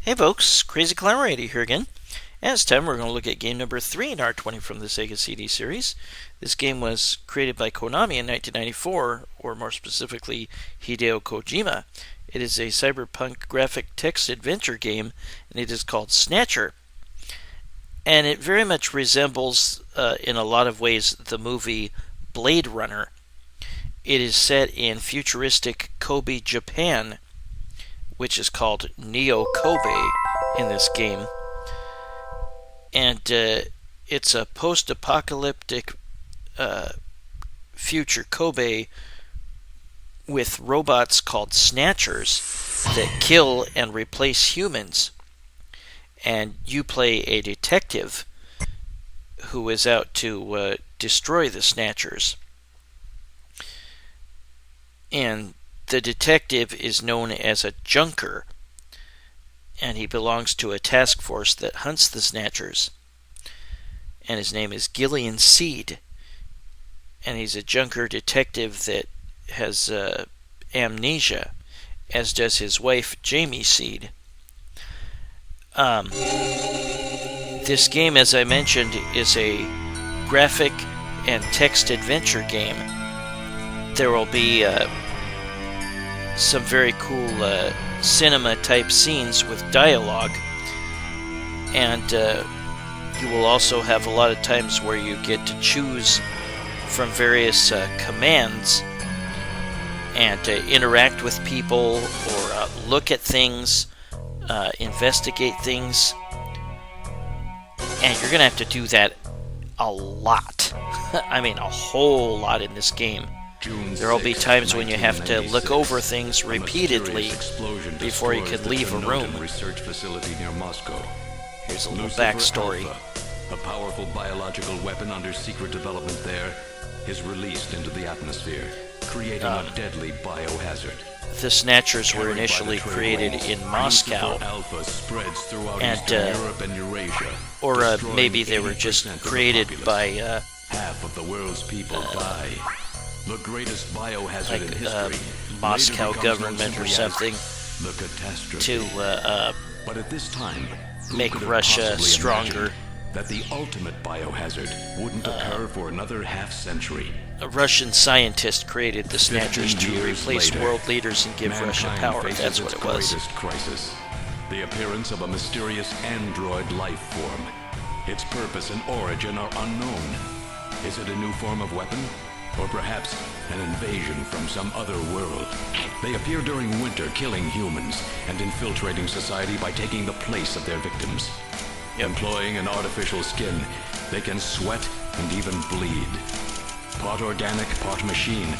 Hey folks, Crazy Clown Radio here again. And this time we're going to look at game number 3 in R20 from the Sega CD series. This game was created by Konami in 1994, or more specifically, Hideo Kojima. It is a cyberpunk graphic text adventure game, and it is called Snatcher. And it very much resembles, in a lot of ways, the movie Blade Runner. It is set in futuristic Kobe, Japan, which is called Neo Kobe in this game. And it's a post-apocalyptic future Kobe with robots called Snatchers that kill and replace humans. And you play a detective who is out to destroy the Snatchers. And the detective is known as a junker, and he belongs to a task force that hunts the Snatchers. And his name is Gillian Seed, and he's a junker detective that has amnesia, as does his wife, Jamie Seed. This game, as I mentioned, is a graphic and text adventure game. There will be some very cool cinema-type scenes with dialogue, and you will also have a lot of times where you get to choose from various commands and interact with people or look at things, investigate things, and you're going to have to do that a lot. I mean, a whole lot in this game. There will be times when you have to look over things repeatedly before you can leave a room. Here's a little backstory. A powerful biological weapon under secret development there is released into the atmosphere, creating a deadly biohazard. The Snatchers were initially created in Moscow, and or maybe they were just created by half of the world's people die. The greatest biohazard in history, Moscow government or something, the catastrophe. To but at this time, make Russia stronger. That the ultimate biohazard wouldn't occur for another half-century. A Russian scientist created the Snatchers to replace world leaders and give Russia power. That's what it was. Crisis, the appearance of a mysterious android life form. Its purpose and origin are unknown. Is it a new form of weapon? Or perhaps an invasion from some other world. They appear during winter, killing humans and infiltrating society by taking the place of their victims. Employing an artificial skin, they can sweat and even bleed. Part organic, part machine.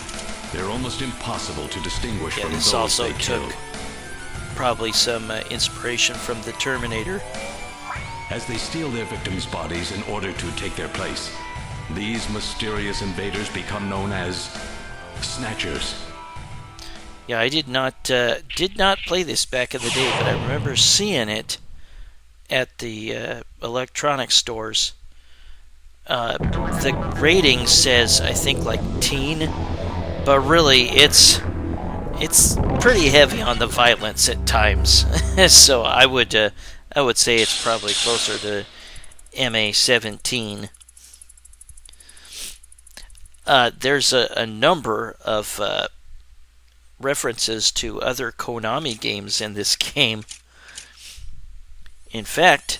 They're almost impossible to distinguish from this those also they kill. took probably some inspiration from the Terminator. As they steal their victims' bodies in order to take their place, these mysterious invaders become known as Snatchers. Yeah, I did not play this back in the day, but I remember seeing it at the electronics stores. The rating says, I think, like teen, but really it's pretty heavy on the violence at times. So I would say it's probably closer to MA-17. There's a number of references to other Konami games in this game. In fact,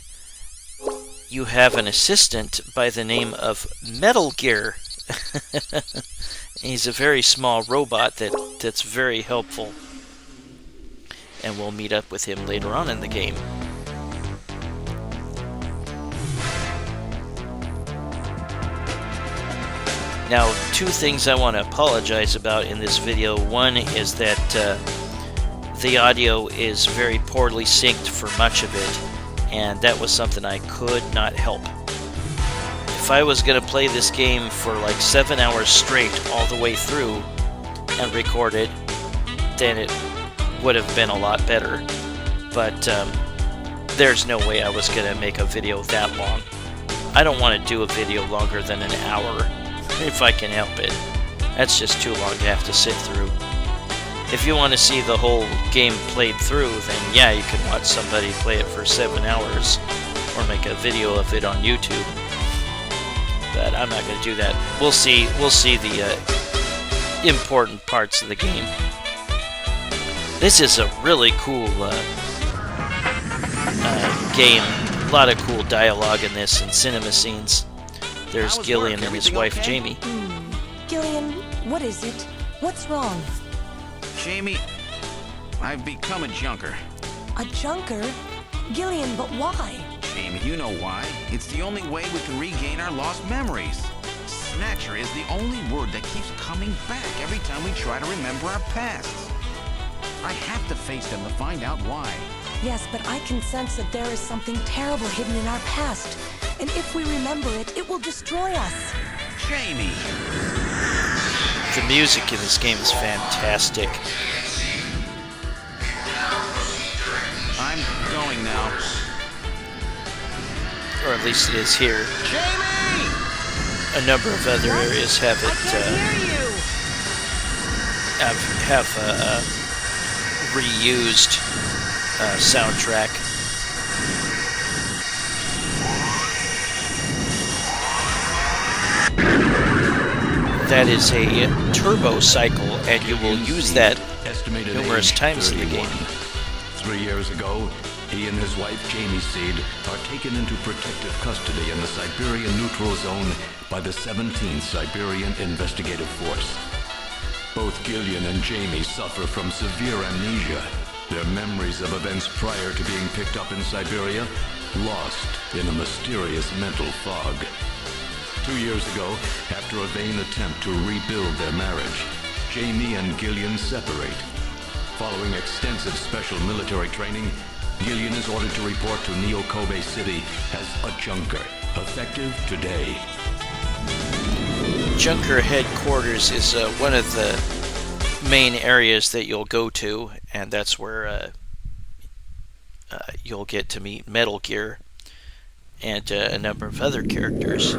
you have an assistant by the name of Metal Gear. He's a very small robot that's very helpful. And we'll meet up with him later on in the game. Now, two things I want to apologize about in this video. One is that the audio is very poorly synced for much of it, and that was something I could not help. If I was going to play this game for like 7 hours straight all the way through and record it, then it would have been a lot better. But there's no way I was going to make a video that long. I don't want to do a video longer than an hour if I can help it. That's just too long to have to sit through. If you want to see the whole game played through, then yeah, you can watch somebody play it for 7 hours or make a video of it on YouTube. But I'm not going to do that. We'll see the important parts of the game. This is a really cool game. A lot of cool dialogue in this and cinema scenes. There's Gillian and his wife, okay? Jamie. Gillian, what is it? What's wrong? Jamie, I've become a junker. A junker? Gillian, but why? Jamie, you know why. It's the only way we can regain our lost memories. Snatcher is the only word that keeps coming back every time we try to remember our pasts. I have to face them to find out why. Yes, but I can sense that there is something terrible hidden in our past. And if we remember it, it will destroy us. Jamie! The music in this game is fantastic. I'm going now. Or at least it is here. Jamie! A number of other areas have it. I can't hear you! Have a reused soundtrack. That is a turbo cycle, and you will use that numerous times in the game. 3 years ago, he and his wife, Jamie Seed, are taken into protective custody in the Siberian Neutral Zone by the 17th Siberian Investigative Force. Both Gillian and Jamie suffer from severe amnesia. Their memories of events prior to being picked up in Siberia lost in a mysterious mental fog. 2 years ago, after a vain attempt to rebuild their marriage, Jamie and Gillian separate. Following extensive special military training, Gillian is ordered to report to Neo-Kobe City as a junker, effective today. Junker headquarters is one of the main areas that you'll go to, and that's where you'll get to meet Metal Gear and a number of other characters.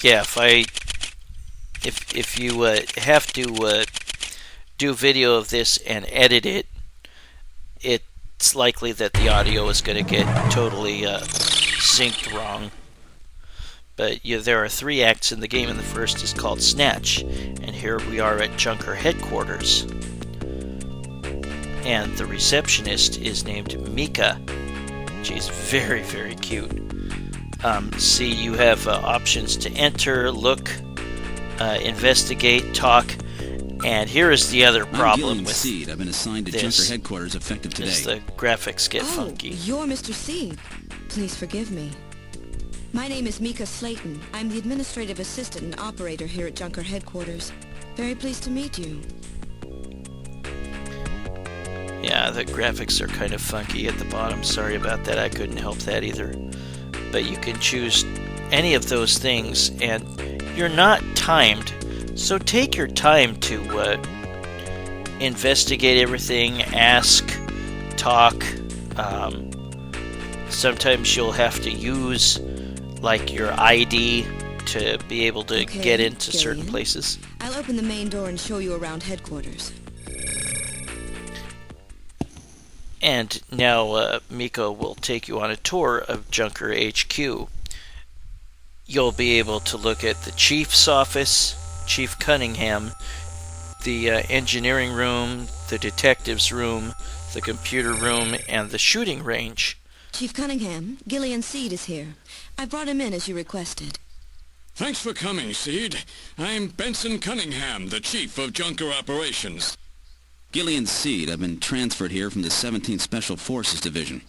Yeah, if you have to do video of this and edit it, it's likely that the audio is going to get totally synced wrong. But there are 3 acts in the game, and the first is called Snatch, and here we are at Junker headquarters. And the receptionist is named Mika. She's very, very cute. See, you have options to enter, look, investigate, talk, and here is the other problem with Seed. I've been assigned to this. Junker headquarters effective today. Is the graphics get funky. You're Mr. Seed. Please forgive me. My name is Mika Slayton. I'm the administrative assistant and operator here at Junker headquarters. Very pleased to meet you. Yeah, the graphics are kind of funky at the bottom. Sorry about that. I couldn't help that either. But you can choose any of those things, and you're not timed. So take your time to investigate everything, ask, talk. Sometimes you'll have to use like your ID to be able to get into certain places. I'll open the main door and show you around headquarters. And now Miko will take you on a tour of Junker HQ. You'll be able to look at the Chief's office, Chief Cunningham, the engineering room, the detective's room, the computer room, and the shooting range. Chief Cunningham, Gillian Seed is here. I brought him in as you requested. Thanks for coming, Seed. I'm Benson Cunningham, the Chief of Junker Operations. Gillian Seed. I've been transferred here from the 17th Special Forces Division.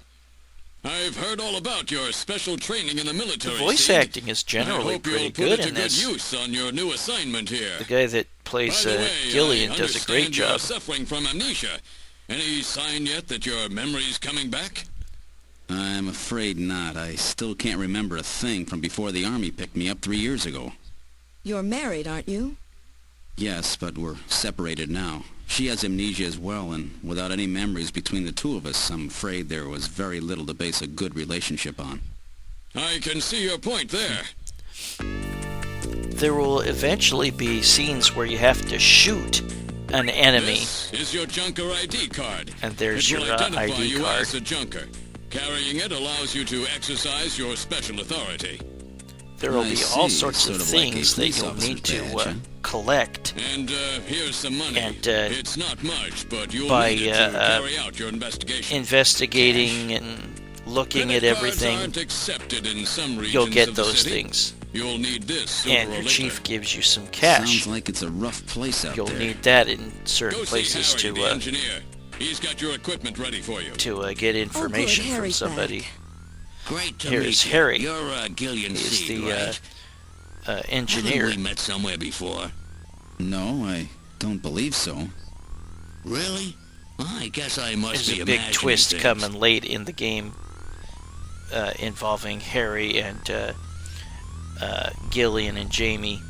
I've heard all about your special training in the military. The voice Seed. acting is generally pretty good in this. I hope you'll put it to good use on your new assignment here. The guy that plays By the way, Gillian I does a great understand job. You're suffering from amnesia. Any sign yet that your memory's coming back? I'm afraid not. I still can't remember a thing from before the Army picked me up 3 years ago. You're married, aren't you? Yes, but we're separated now. She has amnesia as well, and without any memories between the two of us, I'm afraid there was very little to base a good relationship on. I can see your point there. there will eventually be scenes where you have to shoot an enemy. This is your Junker ID card. And there's it will your identify ID you card. as a Junker. Carrying it allows you to exercise your special authority. There will I be all see. sorts Sort of of like a things that police you'll officer's need to badge, huh? collect And here's some money. And, it's not much, but you'll by, need it to carry out your investigation. investigating and looking at Credit cards everything. aren't accepted in some regions You'll get of the those city. things. You'll need this sooner And or your later. chief gives you some cash. Sounds like it's a rough place out You'll there. need that in certain Go see places Harry, the to engineer. He's got your equipment ready for you. get information from Harry's somebody. back. Great to Here's meet Harry. you. You're Gillian He's Seed, the right? engineer. Haven't we met somewhere before? No, I don't believe so. Really? Well, I guess I must There's be a big imagining twist things. coming late in the game involving Harry and Gillian and Jamie.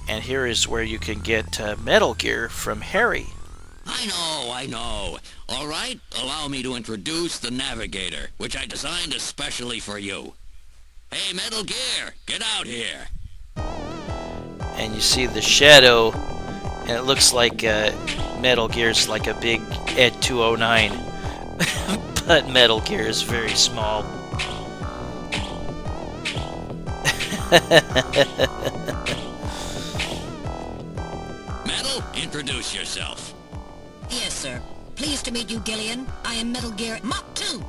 And here is where you can get Metal Gear from Harry. I know. All right, allow me to introduce the Navigator, which I designed especially for you. Hey, Metal Gear, get out here. And you see the shadow, and it looks like Metal Gear's like a big Ed 209. But Metal Gear is very small. Metal, introduce yourself. Yes, sir. Pleased to meet you, Gillian. I am Metal Gear Mach 2.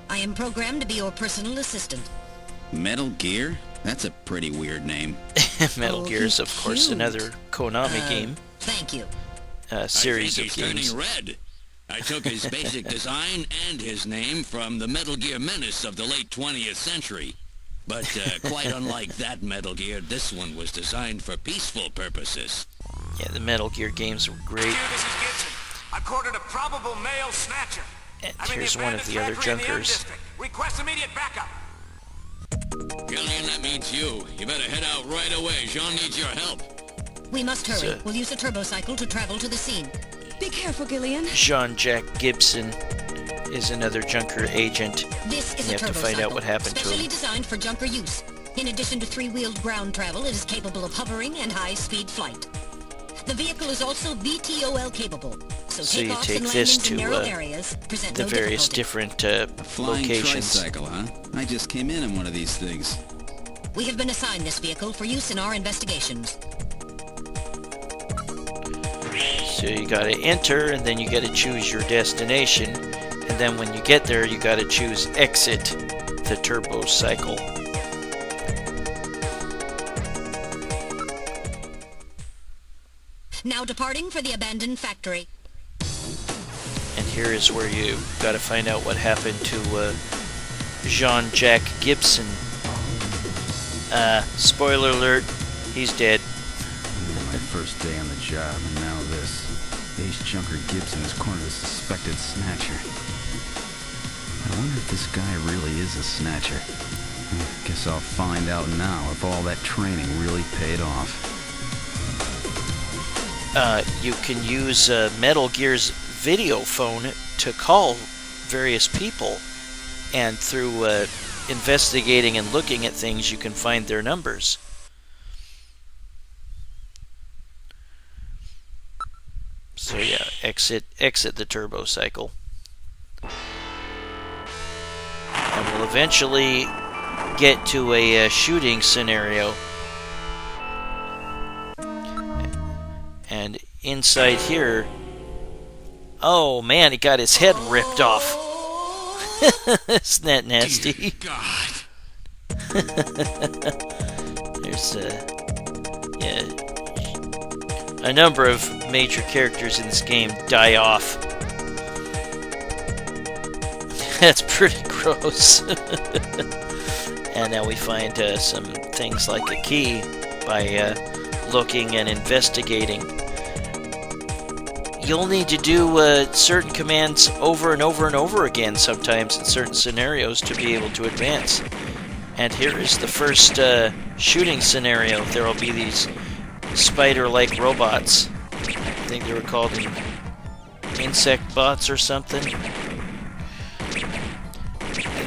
I am programmed to be your personal assistant. Metal Gear? That's a pretty weird name. Metal Oh, Gear is, he's of course, cute. another Konami game. Thank you. Series I of think he's games. turning red. I took his basic design and his name from the Metal Gear Menace of the late 20th century. But quite unlike that Metal Gear, this one was designed for peaceful purposes. Yeah, the Metal Gear games were great. This is Gibson. I've quartered a probable male snatcher. And I'm in here's one of the other abandoned factory in the M junkers. district. Request immediate backup. Gillian, that means you. You better head out right away. Jean needs your help. We must hurry. Sir. We'll use a turbocycle to travel to the scene. Be careful, Gillian. Jean-Jacques Gibson is another junker agent. This is You a have to find out what happened to specially him. designed for junker use. In addition to three-wheeled ground travel, it is capable of hovering and high-speed flight. The vehicle is also VTOL capable, so So you takeoffs take and this landings in to narrow areas present the no various difficulty. different Flying locations. tricycle, huh? I just came in one of these things. We have been assigned this vehicle for use in our investigations. So you gotta enter, and then you gotta choose your destination. And then when you get there, you gotta choose exit the turbo cycle. Now departing for the abandoned factory. And here is where you gotta find out what happened to Jean-Jacques Gibson. Spoiler alert, he's dead. My first day on the job, and now this. Ace Junker Gibson has cornered a suspected snatcher. I wonder if this guy really is a snatcher. Guess I'll find out now if all that training really paid off. You can use Metal Gear's video phone to call various people, and through investigating and looking at things, you can find their numbers. So yeah, exit the turbo cycle. And we'll eventually get to a shooting scenario. And inside here, oh man, he got his head ripped off. Isn't that nasty? God. There's a number of major characters in this game die off. That's pretty gross. And now we find some things like a key by looking and investigating. You'll need to do certain commands over and over and over again sometimes in certain scenarios to be able to advance. And here is the first shooting scenario. There will be these spider-like robots. I think they were called insect bots or something.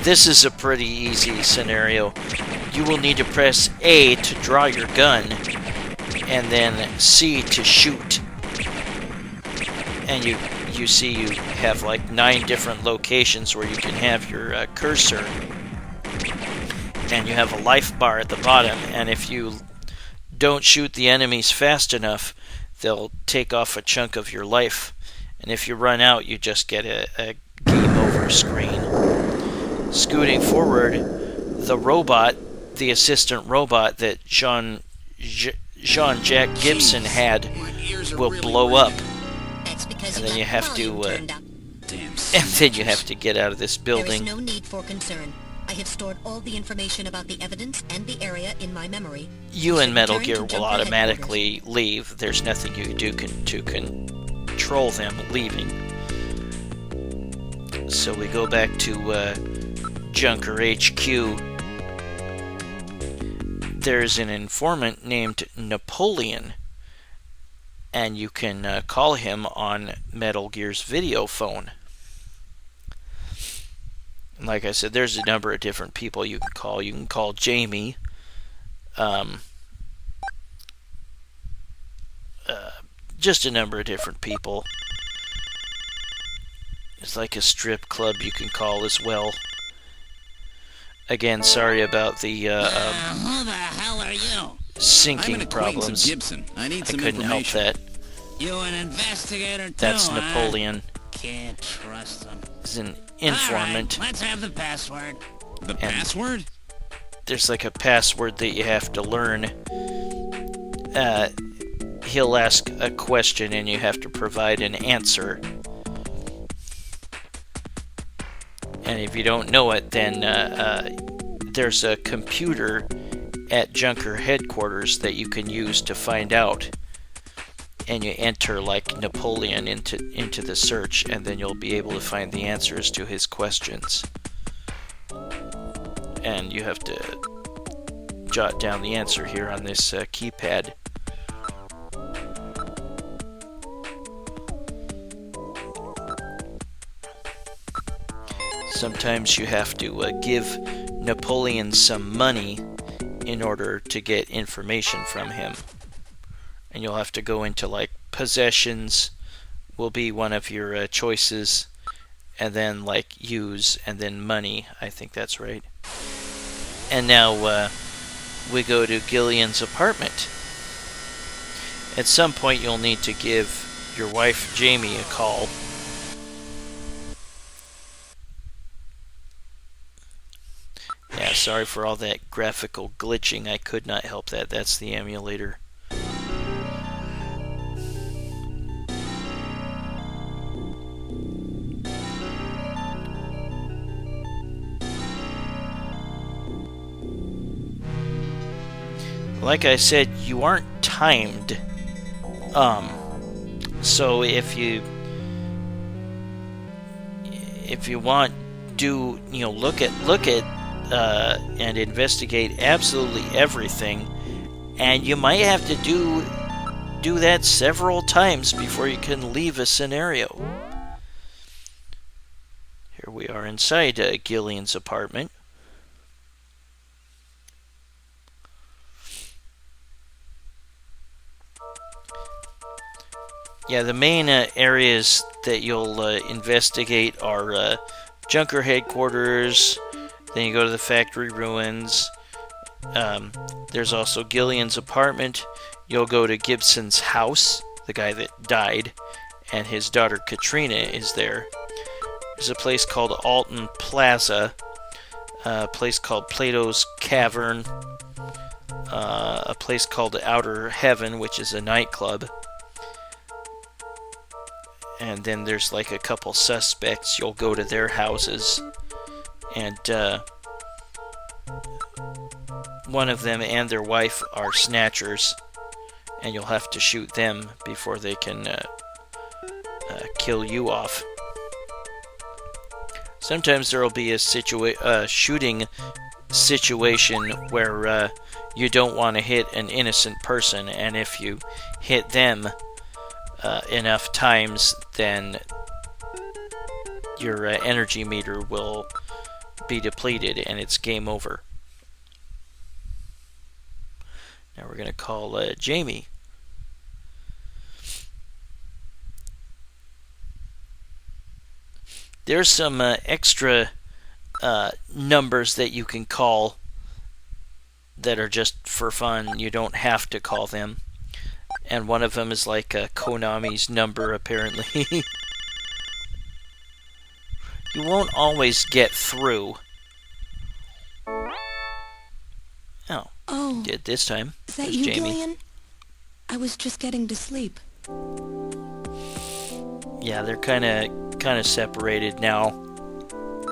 This is a pretty easy scenario. You will need to press A to draw your gun, and then C to shoot. And you see you have like 9 different locations where you can have your cursor. And you have a life bar at the bottom, and if you don't shoot the enemies fast enough, they'll take off a chunk of your life. And if you run out, you just get a game over screen. Scooting forward, the robot, the assistant robot that Jean-Jack Gibson had, will blow up. And then you have to get out of this building. There is no need for concern. I have stored all the information about the evidence and the area in my memory. You and Metal Gear will automatically leave. There's nothing you can do to control them leaving. So we go back to Junker HQ. There's an informant named Napoleon, and you can call him on Metal Gear's video phone. Like I said, there's a number of different people you can call. You can call Jamie. Just a number of different people. It's like a strip club you can call as well. Again, sorry about the who the hell are you? syncing problems. Gibson. I need some couldn't help that. You an investigator too, That's huh? Napoleon. Can't trust him. He's an informant. All right, let's have the password. The password? There's like a password that you have to learn. He'll ask a question and you have to provide an answer. And if you don't know it, then there's a computer at Junker headquarters that you can use to find out. And you enter like Napoleon into the search, and then you'll be able to find the answers to his questions. And you have to jot down the answer here on this keypad. Sometimes you have to give Napoleon some money in order to get information from him. And you'll have to go into like possessions will be one of your choices, and then like use, and then money. I think that's right. And now we go to Gillian's apartment. At some point you'll need to give your wife Jamie a call. Yeah, sorry for all that graphical glitching. I could not help that. That's the emulator. Like I said, you aren't timed. So if you want, look at and investigate absolutely everything, and you might have to do that several times before you can leave a scenario. Here we are inside Gillian's apartment. Yeah, the main areas that you'll investigate are Junker headquarters. Then you go to the factory ruins. There's also Gillian's apartment. You'll go to Gibson's house, the guy that died, and his daughter Katrina is there. There's a place called Alton Plaza, a place called Plato's Cavern, a place called Outer Heaven, which is a nightclub. And then there's like a couple suspects. You'll go to their houses, and one of them and their wife are Snatchers, and you'll have to shoot them before they can kill you off. Sometimes there will be a shooting situation where you don't want to hit an innocent person, and if you hit them enough times, then your energy meter will be depleted, and it's game over. Now we're going to call Jamie. There's some extra numbers that you can call that are just for fun. You don't have to call them. And one of them is like Konami's number, apparently. You won't always get through. Oh, did this time. Is that you, Jamie. Gillian? I was just getting to sleep. Yeah, they're kind of separated now.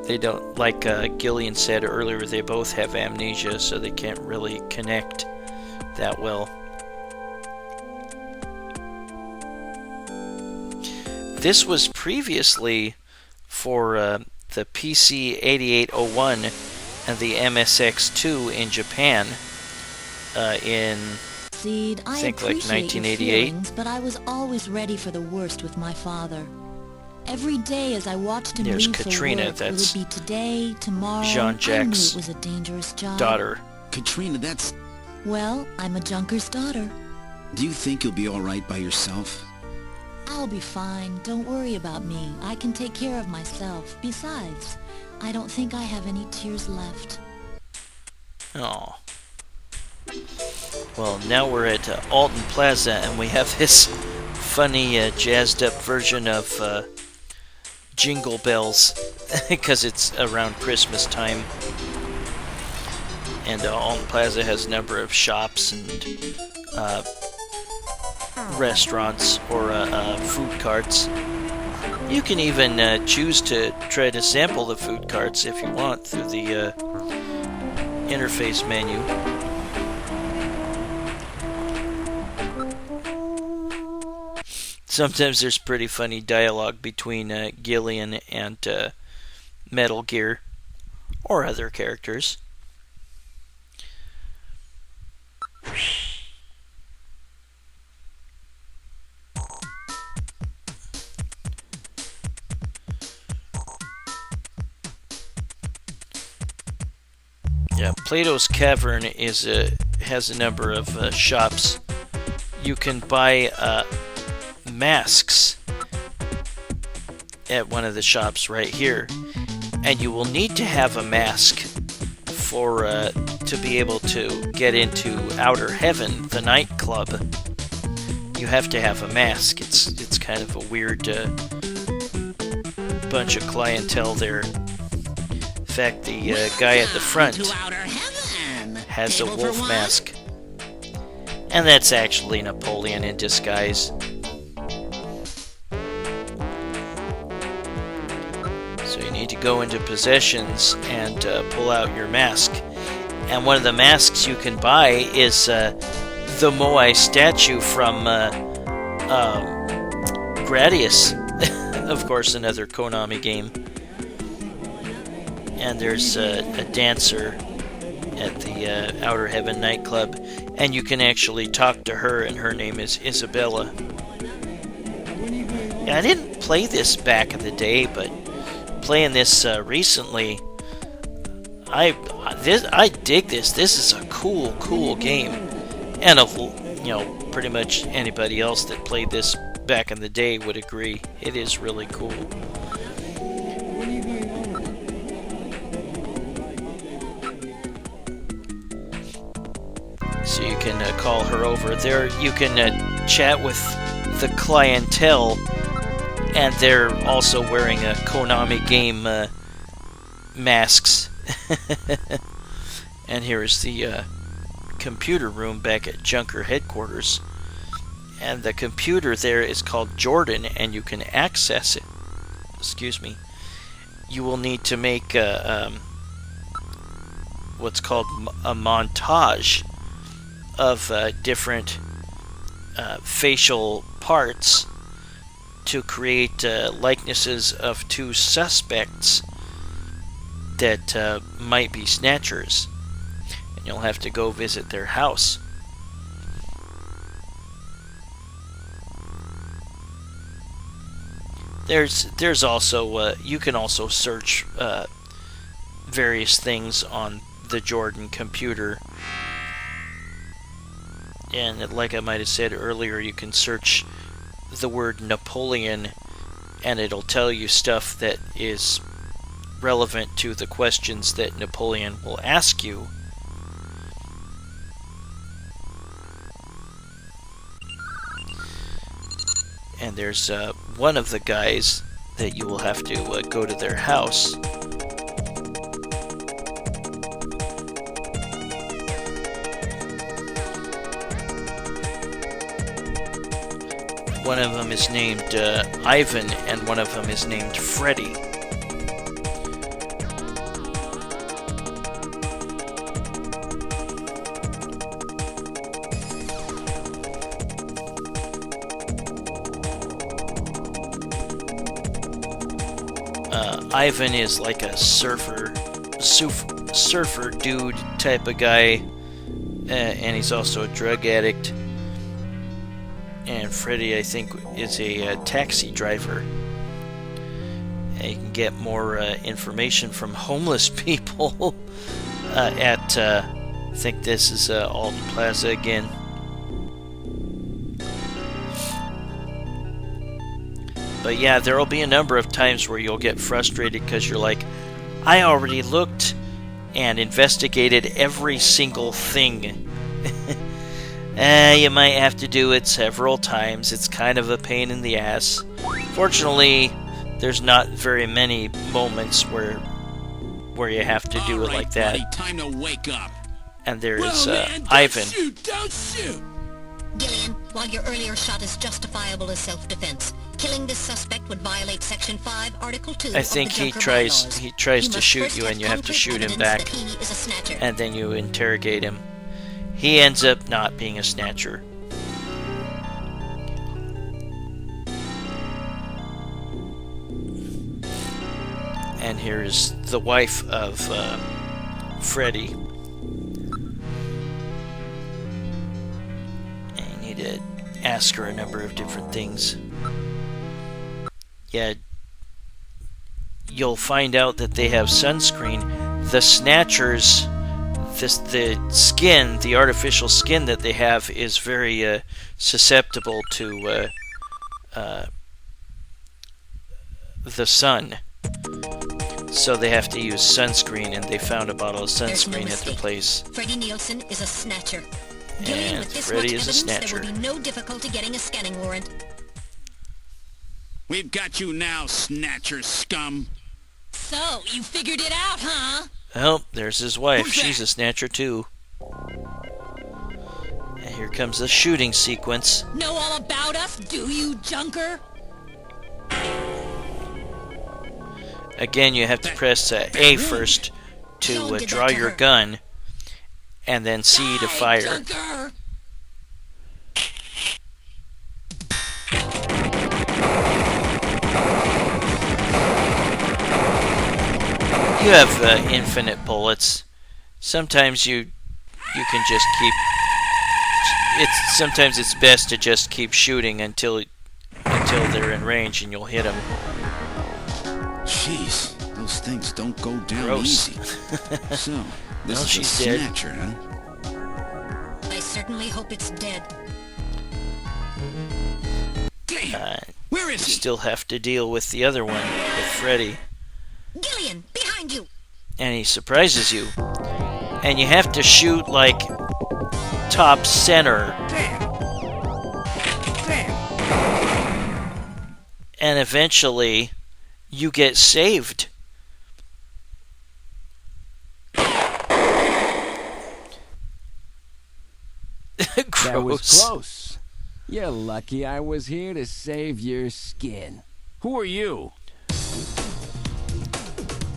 They don't, like Gillian said earlier, they both have amnesia, so they can't really connect that well. This was previously for the PC 8801 and the MSX2 in Japan in, Seed, I think, like appreciate 1988. your feelings, but I was always ready for the worst with my father. Every day as I watched him There's leave Katrina, for work, that's will it be today, tomorrow? Jean-Jacques' I knew it was a dangerous job. daughter. Katrina, that's... Well, I'm a junker's daughter. Do you think you'll be all right by yourself? I'll be fine. Don't worry about me. I can take care of myself. Besides, I don't think I have any tears left. Oh. Well, now we're at Alton Plaza, and we have this funny, jazzed-up version of Jingle Bells, because it's around Christmas time. And Alton Plaza has a number of shops and restaurants or food carts. You can even choose to try to sample the food carts if you want through the interface menu. Sometimes there's pretty funny dialogue between Gillian and Metal Gear or other characters. Yeah, Plato's Cavern has a number of shops. You can buy masks at one of the shops right here, and you will need to have a mask for to be able to get into Outer Heaven, the nightclub. You have to have a mask. It's kind of a weird bunch of clientele there. In fact, the guy at the front has a wolf mask. And that's actually Napoleon in disguise. So you need to go into possessions and pull out your mask. And one of the masks you can buy is the Moai statue from Gradius. Of course, another Konami game. And there's a dancer at the Outer Heaven nightclub, and you can actually talk to her, and her name is Isabella. Yeah, I didn't play this back in the day, but playing this recently, I dig this. This is a cool game, and pretty much anybody else that played this back in the day would agree. It is really cool. So you can call her over there. You can chat with the clientele, and they're also wearing a Konami game masks. And here is the computer room back at Junker headquarters. And the computer there is called Jordan, and you can access it. Excuse me. You will need to make what's called a montage of different facial parts to create likenesses of two suspects that might be Snatchers. And you'll have to go visit their house. There's also you can also search various things on the Jordan computer. And like I might have said earlier, you can search the word Napoleon and it'll tell you stuff that is relevant to the questions that Napoleon will ask you. And there's one of the guys that you will have to go to their house. One of them is named Ivan, and one of them is named Freddy. Ivan is like a surfer dude type of guy, and he's also a drug addict. And Freddy, I think, is a taxi driver. And you can get more information from homeless people at, I think this is Alton Plaza again. But yeah, there will be a number of times where you'll get frustrated because you're like, I already looked and investigated every single thing. You might have to do it several times. It's kind of a pain in the ass. Fortunately, there's not very many moments where you have to do it like that. Buddy, time to wake up. And there is man, Ivan. Don't shoot! Gillian, while your earlier shot is justifiable as self-defense, killing this suspect would violate Section 5, Article 2 I think of the he Junker tries bylaws. to shoot you, and you have to shoot him back, that he is a snatcher. and then you interrogate him. He ends up not being a snatcher. And here's the wife of Freddy. And you need to ask her a number of different things. Yeah, you'll find out that they have sunscreen. The Snatchers, the skin, the artificial skin that they have is very susceptible to the sun. So they have to use sunscreen, and they found a bottle of sunscreen at their place. Freddie Nielsen is a snatcher. Gillian, And with this Freddy much is a evidence, snatcher. there will be no difficulty getting a scanning warrant. We've got you now, Snatcher scum. So, you figured it out, huh? Well, there's his wife. Who's She's that? a snatcher too. And here comes the shooting sequence. Know all about us, do you, Junker? Again, you have to press A first to draw your gun, and then C to fire. Junker! You have infinite bullets. Sometimes you can just keep. Sometimes it's best to just keep shooting until they're in range, and you'll hit them. Jeez, those things don't go down Gross. easy. So, this Well, is she's a dead. snatcher, huh? I certainly hope it's dead. Where You is he? still have to deal with the other one, with Freddy, Gillian, behind you! and he surprises you, and you have to shoot like top center. And eventually, you get saved. Gross. That was close. You're lucky I was here to save your skin. Who are you?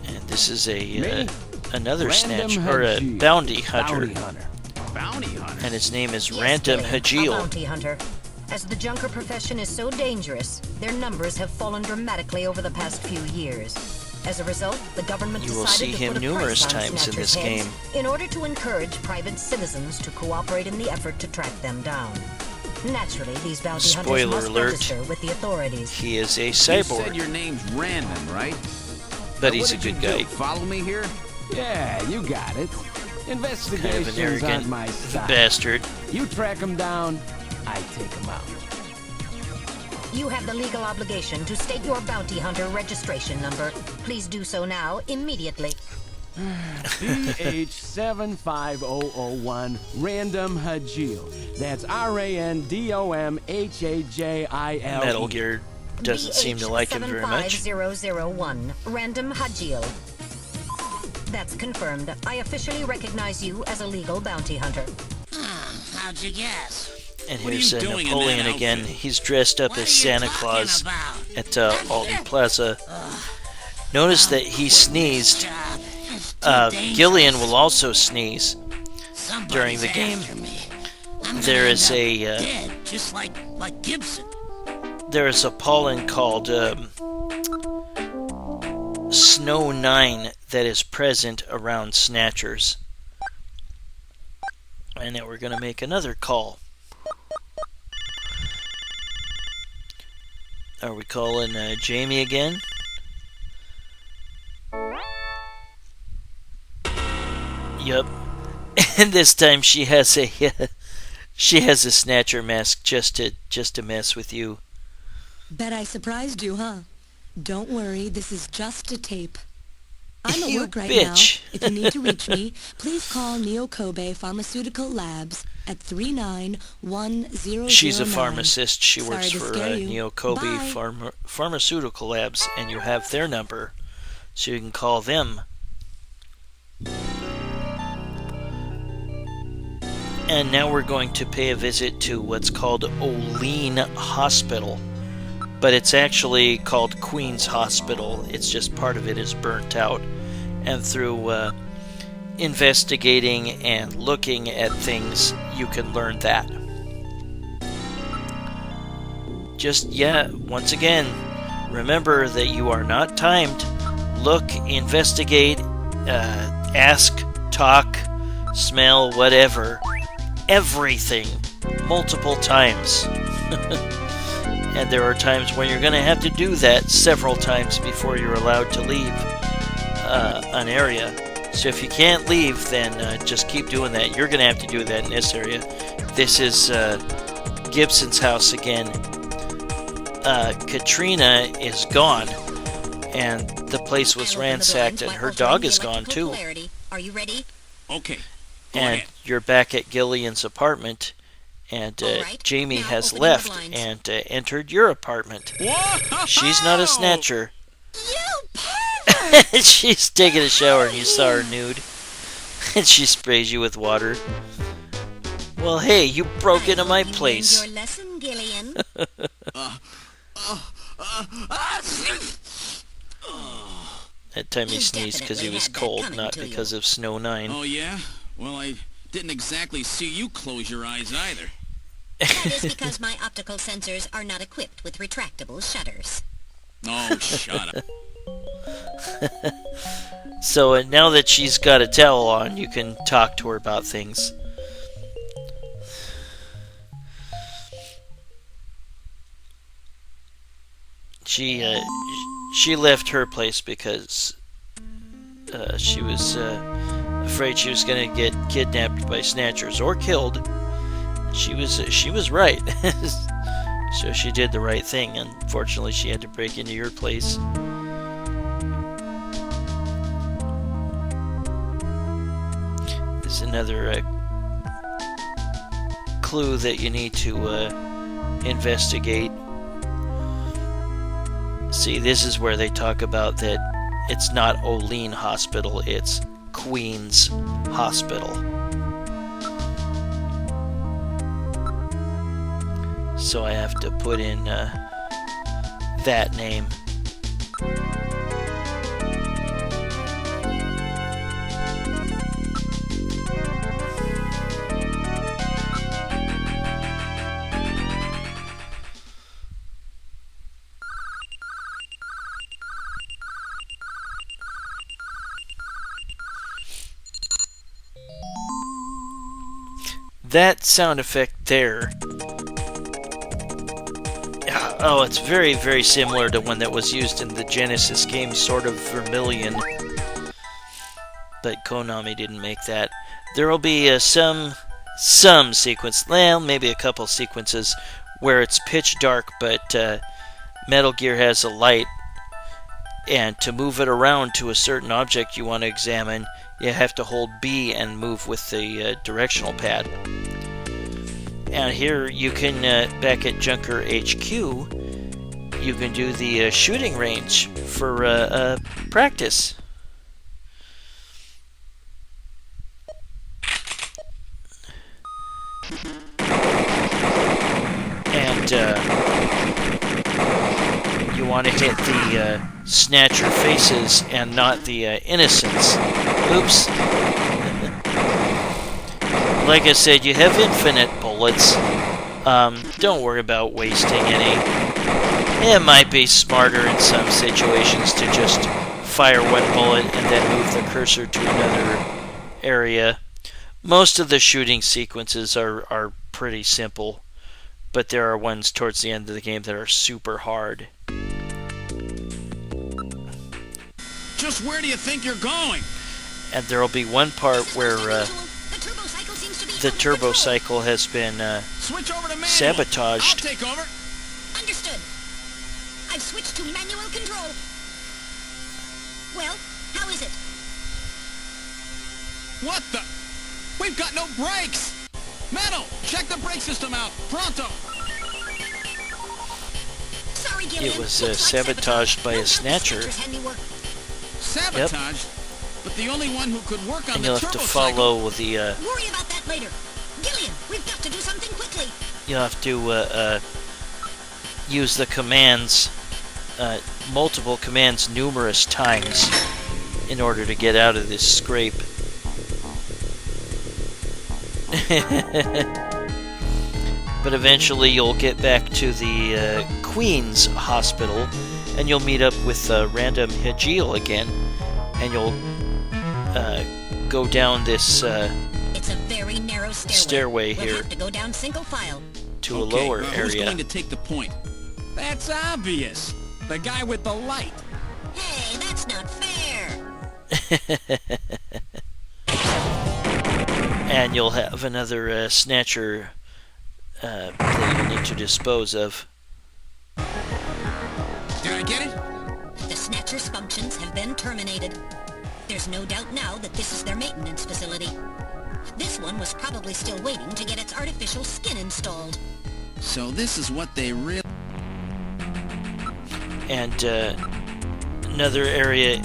And this is a Me? another Random snatch or a Haji. bounty hunter, Bounty hunter. Bounty hunter. and his name is Yes, Random Gillian, a Hajil. bounty hunter. As the junker profession is so dangerous, their numbers have fallen dramatically over the past few years. As a result, the government You will decided see to him put a numerous price on times in Snatchers' this heads game. in order to encourage private citizens to cooperate in the effort to track them down. Naturally, these bounty Spoiler hunters must alert. register with the authorities. He is a You said cyborg, your name's Random, right? but Now, he's a what did good you guy. do? Follow me here? Yeah, you got it. Investigations Kind of an arrogant aren't my style. bastard. You track them down, I take them out. You have the legal obligation to state your bounty hunter registration number. Please do so now, immediately. BH75001 Random Hajil. That's RANDOMHAJIL. Metal Gear doesn't seem to like him very much. BH75001 Random Hajil. That's confirmed. I officially recognize you as a legal bounty hunter. How'd you guess? And What are here's you doing in Napoleon that again. outfit? He's dressed up What as are you Santa talking Claus about? at Alton Plaza. Notice that he sneezed. Gillian will also sneeze during the game. There is a dead, just like Gibson. there is a pollen called Snow 9 that is present around Snatchers. And now we're going to make another call. Are we calling Jamie again? Yep. And this time she has a Snatcher mask just to mess with you. Bet I surprised you, huh? Don't worry, this is just a tape. I'm at You work right bitch. now. If you need to reach me, please call Neo Kobe Pharmaceutical Labs at 3910009. She's a pharmacist. She Sorry works to for scare you. Neo Kobe Bye. Pharmaceutical Labs, and you have their number, so you can call them. And now we're going to pay a visit to what's called Olean Hospital. But it's actually called Queen's Hospital. It's just part of it is burnt out. And through investigating and looking at things, you can learn that. Once again, remember that you are not timed. Look, investigate, ask, talk, smell, whatever. Everything. Multiple times. And there are times when you're going to have to do that several times before you're allowed to leave an area. So if you can't leave, then just keep doing that. You're going to have to do that in this area. This is Gibson's house again. Katrina is gone, and the place was ransacked, and her dog is gone too. Are you ready? Okay. And you're back at Gillian's apartment. And Jamie has left and entered your apartment. She's not a snatcher. She's taking a shower and you saw her nude. And she sprays you with water. Well, hey, you broke into my place. Your lesson, Gillian. That time he sneezed because he was cold, not because of Snow 9. Oh, yeah? Well, I didn't exactly see you close your eyes either. That is because my optical sensors are not equipped with retractable shutters. Oh, shut up. So now that she's got a towel on, you can talk to her about things. She left her place because she was afraid she was going to get kidnapped by Snatchers or killed. She was right. So she did the right thing. Unfortunately, she had to break into your place. There's another clue that you need to investigate. See, this is where they talk about that it's not Olean Hospital, it's Queen's Hospital. So I have to put in that name. That sound effect there. Oh, it's very, very similar to one that was used in the Genesis game, Sword of Vermilion. but Konami didn't make that. There will be some sequence, well, maybe a couple sequences where it's pitch dark, but Metal Gear has a light, and to move it around to a certain object you want to examine, you have to hold B and move with the directional pad. And here you can, back at Junker HQ, you can do the shooting range for practice. And you want to hit the Snatcher faces and not the innocents. Oops. Like I said, you have infinite bullets. Don't worry about wasting any. It might be smarter in some situations to just fire one bullet and then move the cursor to another area. Most of the shooting sequences are pretty simple, but there are ones towards the end of the game that are super hard. Just where do you think you're going? And there will be one part where the turbo cycle has been sabotaged. I'll take over. Understood. I've switched to manual control. Well, how is it? What the? We've got no brakes! Metal, check the brake system out. Pronto! Sorry, Gillian. It was sabotaged by a Snatcher. Sabotage? Yep. But the only one who could work on And the you'll have to turbo follow cycle. the Worry about that later. Gillian, we've got to do something quickly. you'll have to use the commands, multiple commands numerous times in order to get out of this scrape. But eventually you'll get back to the Queen's Hospital, and you'll meet up with random Hideo again, and you'll go down this It's a very narrow stairway we'll here have to go down single file. to a lower Who's area. going to take the point? That's obvious. The guy with the light. Hey, that's not fair. And you'll have another Snatcher that you need to dispose of. Did I get it? The Snatcher's functions have been terminated. There's no doubt now that this is their maintenance facility. This one was probably still waiting to get its artificial skin installed. So this is what they really... And another area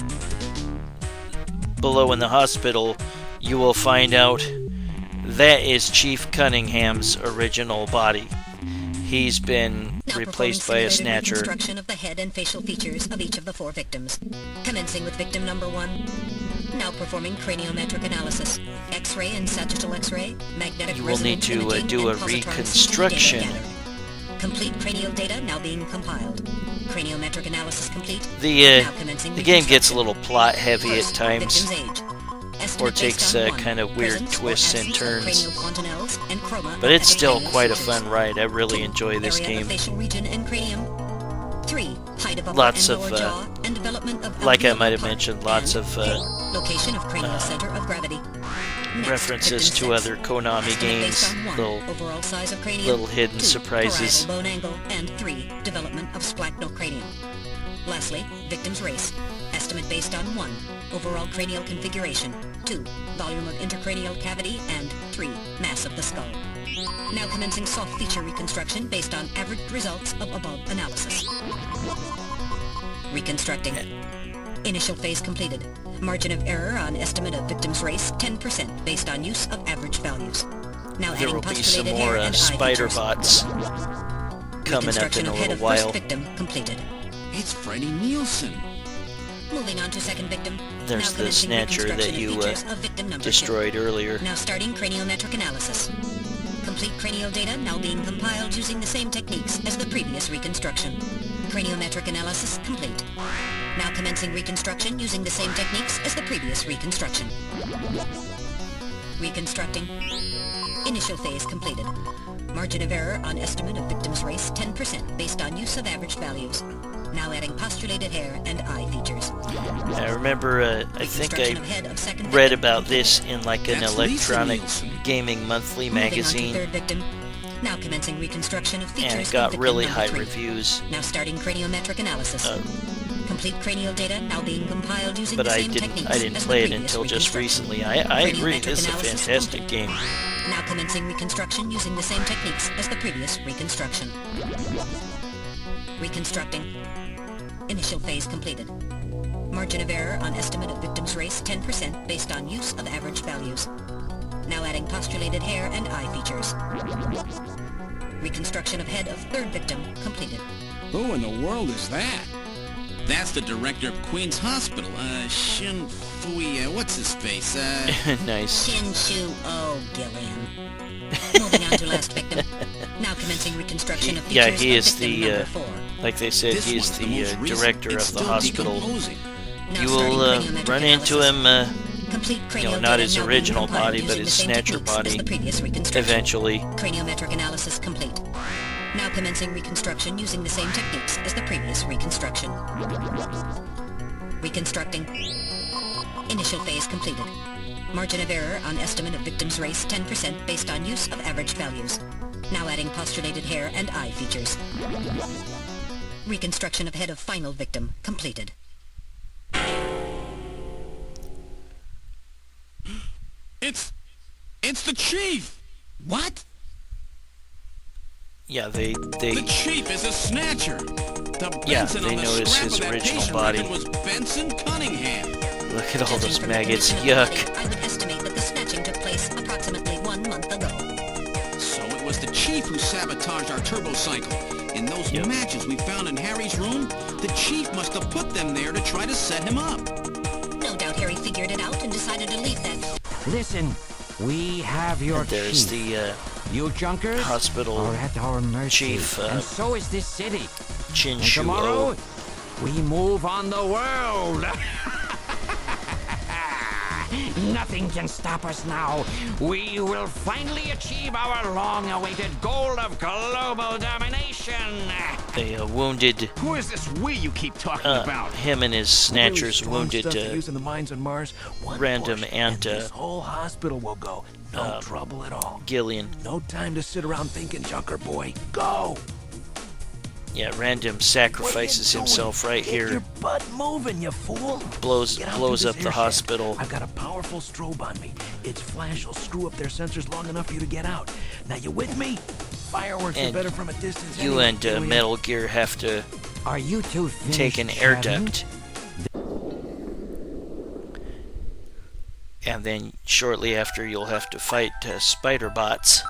below in the hospital, you will find out that is Chief Cunningham's original body. He's been Now replaced by a performing simulated Snatcher. reconstruction of the head and facial features of each of the 4 victims. Commencing with victim number 1. Now performing craniometric analysis. X-ray and sagittal X-ray, magnetic You will need resonance to imaging, do a and positron reconstruction. CT data gathered. Complete cranial data now being compiled. Craniometric analysis complete. The Now commencing game gets a reconstruction. little plot heavy at First, times, victim's age. or Estimate takes based on 1, kind of weird presence or twists and absence of turns. cranial fontanelles and chroma But of it's still epicranial quite a structures. fun ride. I really 2, enjoy this area of game. facial region and cranium. 3, height of upper Lots and of, lower jaw and development of like I alveolar might have part. mentioned, lots And of 4, location of cranial center of gravity. Next, references victim to sex. other Konami Estimate games, based on 1, little overall size of cranium, little hidden 2, surprises. parietal bone angle, and 3, development of splachnocranium. Lastly, victim's race. Estimate based on 1, overall cranial configuration, 2, volume of intercranial cavity, and 3, mass of the skull. Now commencing soft feature reconstruction based on averaged results of above analysis. Reconstructing. Initial phase completed. Margin of error on estimate of victim's race, 10% based on use of average values. Now There adding will be some postulated more hair and eye spider features. bots coming up in Reconstruction a of head little of while. first victim completed. It's Freddie Nielsen. Moving on to second victim. There's Now the commencing Snatcher that reconstruction of you features of victim number 2. destroyed earlier. Now starting craniometric analysis. Complete cranial data now being compiled using the same techniques as the previous reconstruction. Craniometric analysis complete. Now commencing reconstruction using the same techniques as the previous reconstruction. Reconstructing. Initial phase completed. Margin of error on estimate of victim's race, 10% based on use of average values. Now adding postulated hair and eye features. I remember, I think I read about this in like an electronic gaming monthly magazine. Third victim. Now commencing reconstruction of features. And it got of really victim high number 3. reviews. Now starting craniometric analysis. Complete cranial data now being compiled using But the I same techniques. didn't play it until just recently. I agree, this is a fantastic game. Now commencing reconstruction using the same techniques as the previous reconstruction. Reconstructing. Initial phase completed. Margin of error on estimate of victim's race 10% based on use of average values. Now adding postulated hair and eye features. Reconstruction of head of third victim completed. Who in the world is that? That's the director of Queen's Hospital, Shin Fui, what's his face, Nice. Shin Shu O Gillian. Moving on to last victim. Now commencing reconstruction of features Yeah, he is of victim the, number 4. like they said, This he's one's the the most recent. director It's of the still hospital. decomposing. You will run into him, Complete you know, cranial not data his now being original compiled body, using but the his same Snatcher techniques as body, the previous reconstruction. eventually. Craniometric analysis complete. Now commencing reconstruction using the same techniques as the previous reconstruction. Reconstructing. Initial phase completed. Margin of error on estimate of victim's race 10% based on use of average values. Now adding postulated hair and eye features. Reconstruction of head of final victim completed. It's the chief! What? Yeah, they The chief is a snatcher! The Yeah, Benson they on the notice scrap his of that original patient body. record was Benson Cunningham. look at all those Judging from the maggots. condition of the Yuck. body, I would estimate that the snatching took place approximately 1 month ago. So it was the chief who sabotaged our turbo cycle. And those matches we found in Harry's room, the chief must have put them there to try to set him up. No doubt Harry figured it out and decided to leave that. Listen, we have your And there's chief. the You junkers hospital are at our mercy, chief, and so is this city. Chin And Shu tomorrow, O. we move on the world. Nothing can stop us now. We will finally achieve our long-awaited goal of global domination. They wounded Who is this we you keep talking about? him and his Snatchers wounded using the mines on Mars. One Random portion, and this whole hospital will go. No trouble at all. Gillian. No time to sit around thinking, Junker boy. Go! Yeah, Random sacrifices himself right Get your here. butt moving, you fool! Blows Get out blows through up this the air shaft. hospital. I've got a powerful strobe on me. Its flash will screw up their sensors long enough for you to get out. Now you with me? Fireworks are And better from a distance. you anyway, and Julian. Metal Gear have to Are you two finished take an air chatting? duct. And then shortly after you'll have to fight spider bots.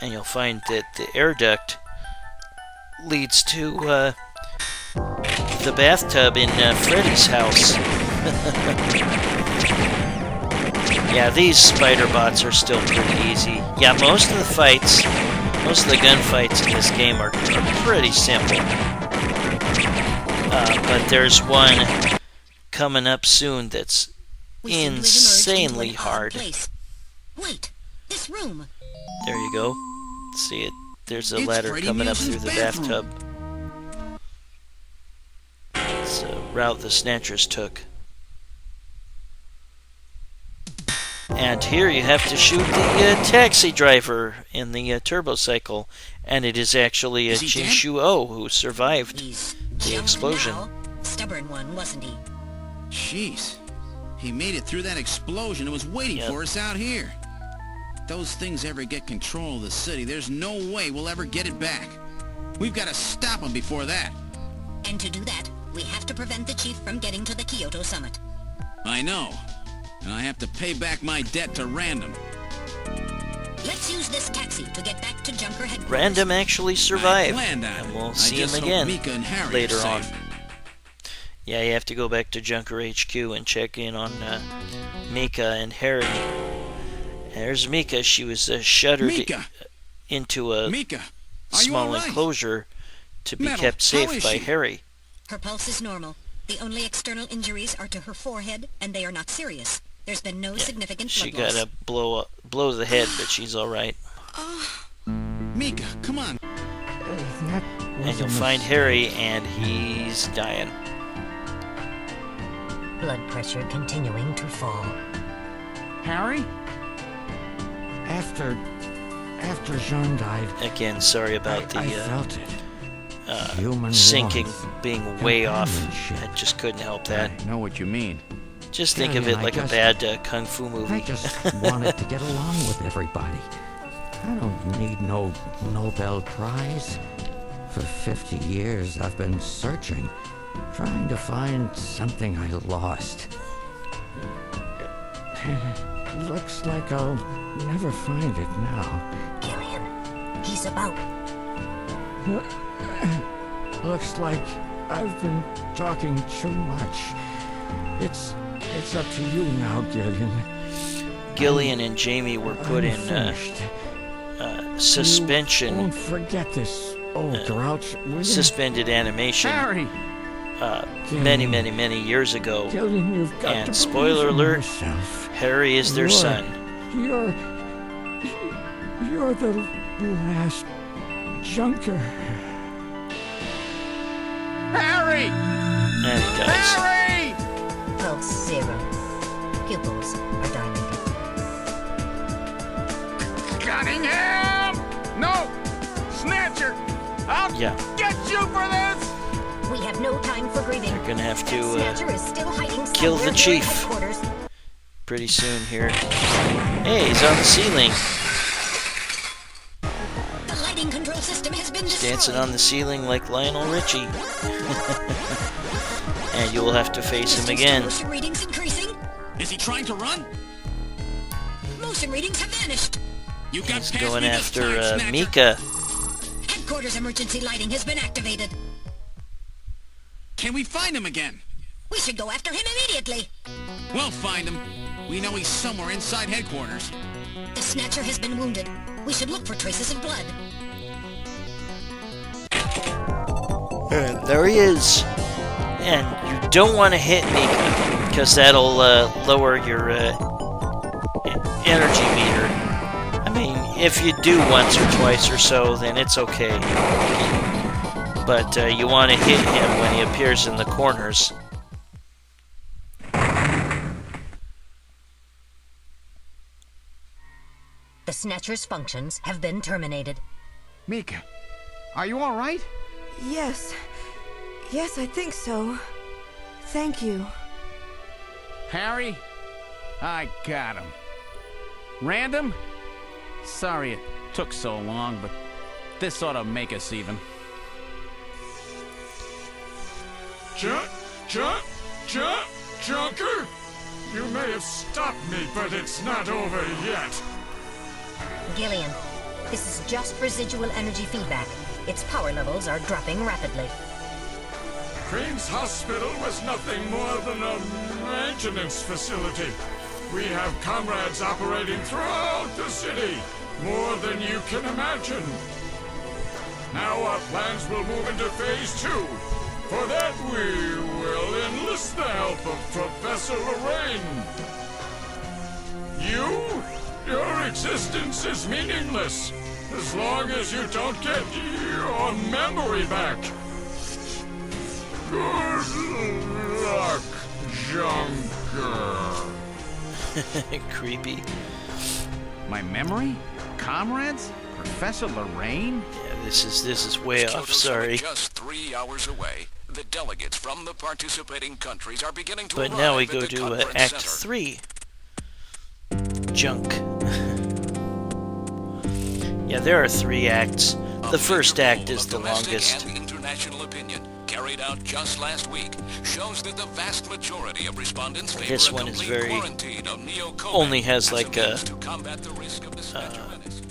And you'll find that the air duct leads to the bathtub in Freddy's house. Yeah, these spider bots are still pretty easy. Yeah, most of the gunfights in this game are pretty simple. But there's one coming up soon that's insanely hard. Wait, this room. There you go. See it? There's a It's ladder Freddy coming up Nielsen's through the bathroom. bathtub. It's a route the Snatchers took. And here you have to shoot the taxi driver in the turbo cycle, and it is actually Is he Chin dead? Shu O who survived He's the jumped explosion. now. Stubborn one, wasn't he? Jeez. He made it through that explosion and was waiting Yep. for us out here. If those things ever get control of the city, there's no way we'll ever get it back. We've got to stop them before that. And to do that, we have to prevent the chief from getting to the Kyoto summit. I know. And I have to pay back my debt to Random. Let's use this taxi to get back to Junker headquarters. Random actually survived, planned on and it. we'll I see him just hope again Mika and Harry are later on. safe. Yeah, you have to go back to Junker HQ and check in on Mika and Harry. There's Mika. She was shuttered Mika! into a Mika! Are you small all right? enclosure to be Metal, kept how safe is by she? Harry. Her pulse is normal. The only external injuries are to her forehead, and they are not serious. There's been no significant She blood got loss. a blow to the head, but she's all right. Mika, come on. And you'll find Harry, and he's dying. Blood pressure continuing to fall. Harry? After Jean died... Again, sorry about the I felt it. syncing being way off. companionship. I just couldn't help that. I know what you mean. Just think of Gillian, it like a bad kung fu movie. I just wanted to get along with everybody. I don't need no Nobel Prize. For 50 years, I've been searching, trying to find something I lost. Looks like I'll never find it now. Gillian, he's about... Looks like I've been talking too much. It's up to you now, Gillian. Gillian and Jamie were put in suspension. Don't forget this, old grouch. Suspended animation. Harry! Many years ago. Gillian, you've got And to spoiler believe in alert, yourself. Harry is their son. You're the last junker. Harry! And he dies. Harry! Pulse 0. Pupils are dilated. Cunningham! No! Snatcher! I'll get you for this! We have no time for grieving. They're gonna have to Snatcher is still hiding kill the somewhere near chief headquarters. pretty soon here. Hey, he's on the ceiling. The lighting control system has been He's destroyed. dancing on the ceiling like Lionel Richie. And you will have to face him again. Motion readings increasing. Is he trying to run? Motion readings have vanished. You got He's past going me this after time, Snatcher. Mika. Headquarters emergency lighting has been activated. Can we find him again? We should go after him immediately. We'll find him. We know he's somewhere inside headquarters. The Snatcher has been wounded. We should look for traces of blood. And there he is. And you don't want to hit Mika, because that'll lower your energy meter. I mean, if you do once or twice or so, then it's okay. But you want to hit him when he appears in the corners. The Snatcher's functions have been terminated. Mika, are you all right? Yes. Yes, I think so. Thank you. Harry? I got him. Random? Sorry it took so long, but this ought to make us even. Junker? You may have stopped me, but it's not over yet. Gillian, this is just residual energy feedback. Its power levels are dropping rapidly. Crane's hospital was nothing more than a maintenance facility. We have comrades operating throughout the city, more than you can imagine. Now our plans will move into phase 2. For that, we will enlist the help of Professor Lorraine. Your existence is meaningless as long as you don't get your memory back. Good luck, Junker. Creepy. My memory? Comrades? Professor Lorraine? Yeah, this is way off. Kyoto's Sorry. Just 3 hours away. The delegates from the participating countries are beginning to But arrive now we at go the to conference Act center. 3. Junk. Yeah, there are 3 acts. The first act is the longest. And the international opinion carried out just last week shows that the vast majority of respondents favor This a one is complete very quarantine of Neo-Covid only has as a like means to combat the risk of the Snatcher menace.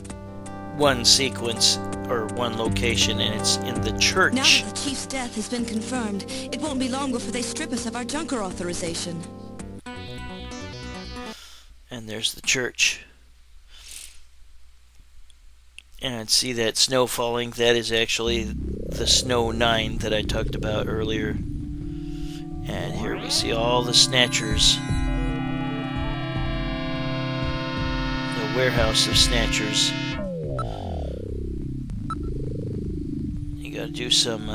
one sequence or one location, and it's in the church. Now that the chief's death has been confirmed, it won't be long before they strip us of our junker authorization. And there's the church. And see that snow falling? That is actually the Snow 9 that I talked about earlier. And here we see all the Snatchers. The warehouse of Snatchers. You gotta do some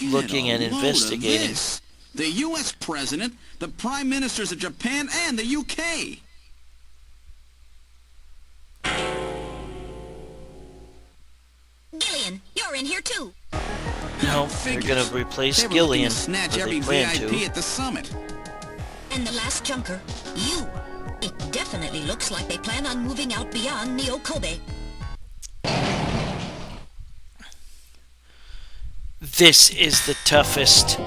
looking and investigating. The U.S. President, the Prime Ministers of Japan, and the UK. Gillian, you're in here too. No, they're gonna replace Gillian. Snatch or every they plan VIP to. at the summit. And the last junker, you. It definitely looks like they plan on moving out beyond Neo Kobe. This is the toughest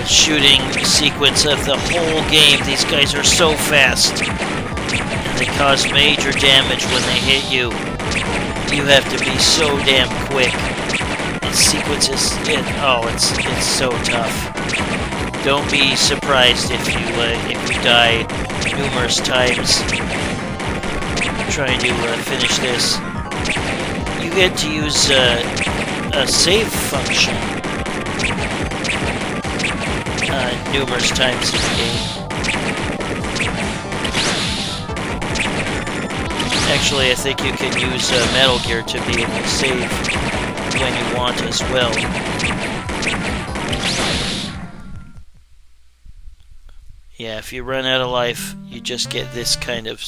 shooting sequence of the whole game. These guys are so fast, and they cause major damage when they hit you. You have to be so damn quick. This sequence is it's so tough. Don't be surprised if you die numerous times trying to finish this. You get to use a save function numerous times in the game. Actually, I think you can use Metal Gear to be able to save when you want as well. Yeah, if you run out of life, you just get this kind of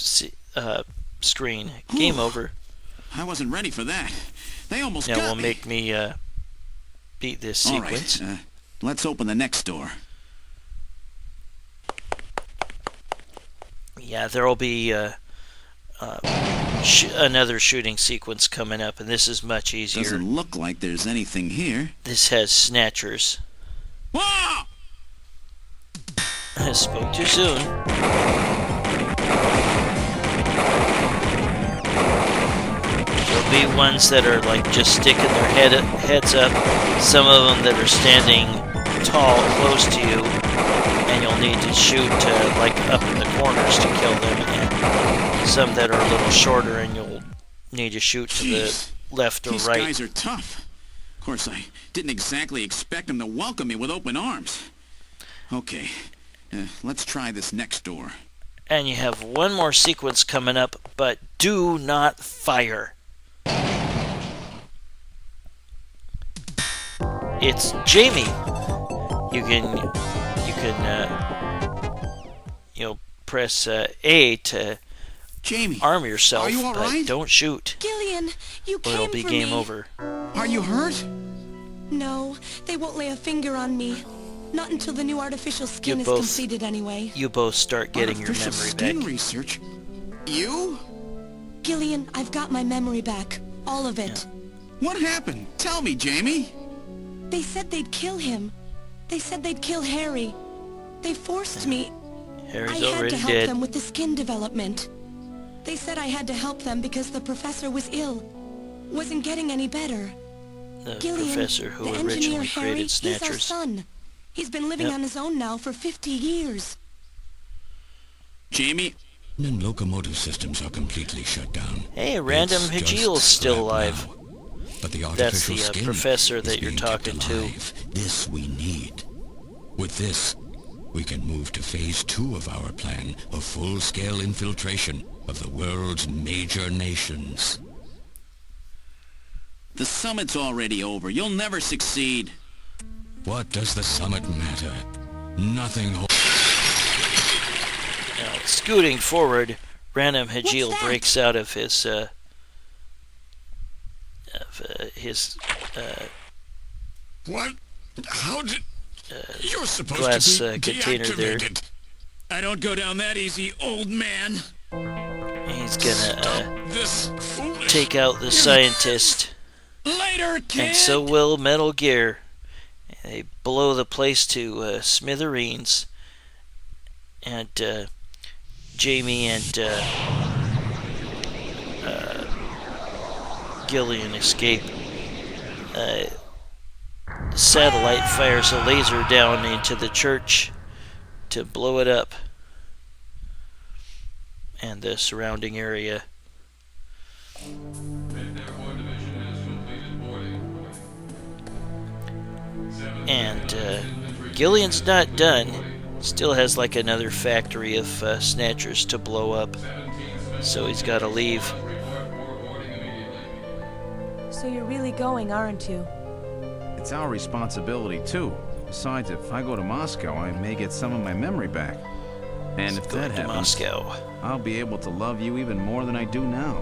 screen. Game over. I wasn't ready for that. They almost got will me. make me beat this sequence. All right, let's open the next door. Yeah, there will be another shooting sequence coming up, and this is much easier. Doesn't look like there's anything here. This has Snatchers. Whoa! I spoke too soon. There'll be ones that are like just sticking their heads up. Some of them that are standing tall, close to you, and you'll need to shoot like up in the corners to kill them. And some that are a little shorter, and you'll need to shoot to the left or These right. These guys are tough. Of course, I didn't exactly expect them to welcome me with open arms. Okay, let's try this next door. And you have one more sequence coming up, but do not fire. It's Jamie. You can press A to arm yourself, are you all but right? don't shoot. Gillian, you Or came it'll be for game me. over. Are you hurt? No, they won't lay a finger on me. Not until the new artificial skin is completed anyway. You both start getting your Artificial memory skin back. research? You? Gillian, I've got my memory back. All of it. What happened? Tell me, Jamie. They said they'd kill him. They said they'd kill Harry. They forced me. Harry's I had already to help dead. them with the skin development. They said I had to help them because the professor was ill. Wasn't getting any better. The Gillian, professor who the engineer originally Harry, created he's our Snatchers. son. He's been living Yep. on his own now for 50 years. Jamie? And locomotive systems are completely shut down. Hey, Random It's just Hajiel's still scrap alive. now. But the That's artificial the skin professor is that you're being kept talking to. alive. This we need. With this, we can move to phase 2 of our plan of full-scale infiltration of the world's major nations. The summit's already over. You'll never succeed. What does the summit matter? Nothing. Now, scooting forward, Random Hajiel breaks out of his What? How did... You're supposed glass to be container there. deactivated. I don't go down that easy, old man. He's gonna This foolish... take out the scientist, Later, kid. and so will Metal Gear. They blow the place to smithereens, and Jamie and Gillian escape. Satellite fires a laser down into the church to blow it up and the surrounding area. And Gillian's not done. Still has like another factory of Snatchers to blow up, so he's got to leave. So you're really going, aren't you? It's our responsibility, too. Besides, if I go to Moscow, I may get some of my memory back. And if that happens, Moscow, I'll be able to love you even more than I do now.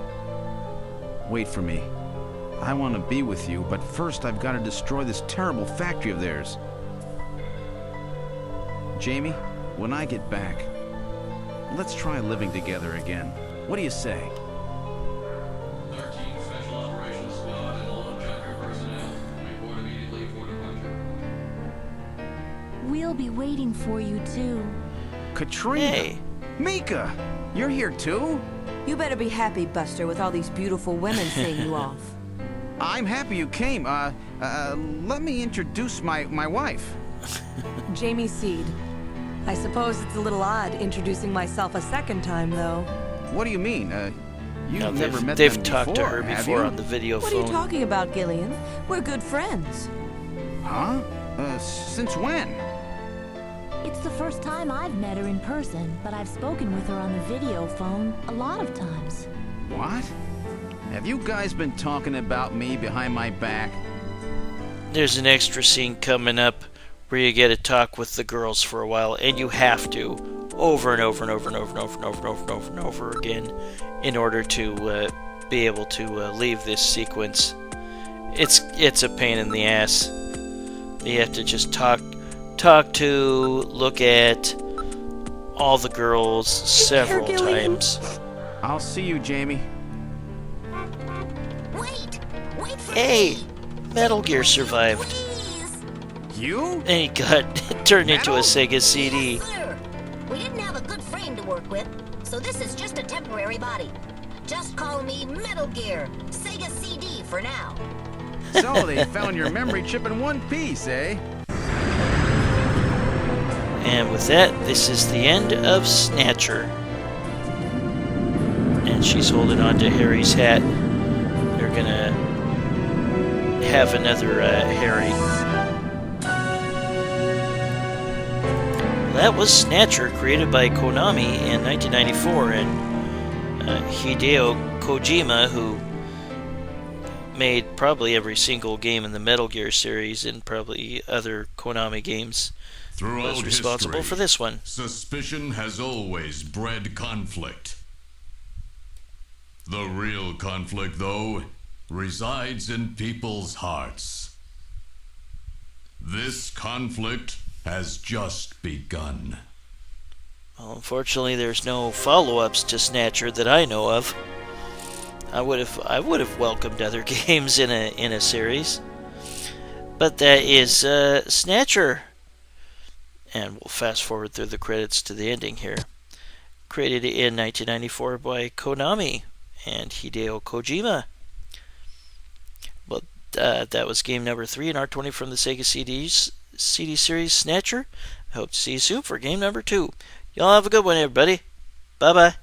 Wait for me. I want to be with you, but first I've got to destroy this terrible factory of theirs. Jamie, when I get back, let's try living together again. What do you say? 13 Special Operations Squad and all Junker personnel report immediately for departure. We'll be waiting for you, too. Katrina! Hey. Mika! You're here, too? You better be happy, Buster, with all these beautiful women seeing you off. I'm happy you came. Let me introduce my wife. Jamie Seed. I suppose it's a little odd introducing myself a second time, though. What do you mean? You've never met them before, they've talked to her before on the video phone. What are you talking about, Gillian? We're good friends. Huh? Since when? It's the first time I've met her in person, but I've spoken with her on the video phone a lot of times. What? Have you guys been talking about me behind my back? There's an extra scene coming up where you get to talk with the girls for a while, and you have to, over and over and over and over and over and over and over and over and over again, in order to be able to leave this sequence. It's a pain in the ass. You have to just talk to, look at all the girls several times. I'll see you, Jamie. Wait for Hey, me. Metal Gear survived. Please. You? And he got turned into a Sega CD. Yes, sir. We didn't have a good frame to work with, so this is just a temporary body. Just call me Metal Gear, Sega CD for now. So they found your memory chip in one piece, eh? And with that, this is the end of Snatcher. And she's holding on to Harry's hat. They're gonna have another Harry. That was Snatcher, created by Konami in 1994, and Hideo Kojima, who made probably every single game in the Metal Gear series and probably other Konami games, was responsible history, for this one. Suspicion has always bred conflict. The real conflict, though, resides in people's hearts. This conflict has just begun. Well, unfortunately, there's no follow-ups to Snatcher that I know of. I would have welcomed other games in a series, but that is Snatcher. And we'll fast forward through the credits to the ending here. Created in 1994 by Konami and Hideo Kojima. Well, that was game number 3 in R20 from the Sega CD series Snatcher. I hope to see you soon for game number 2. Y'all have a good one, everybody. Bye-bye.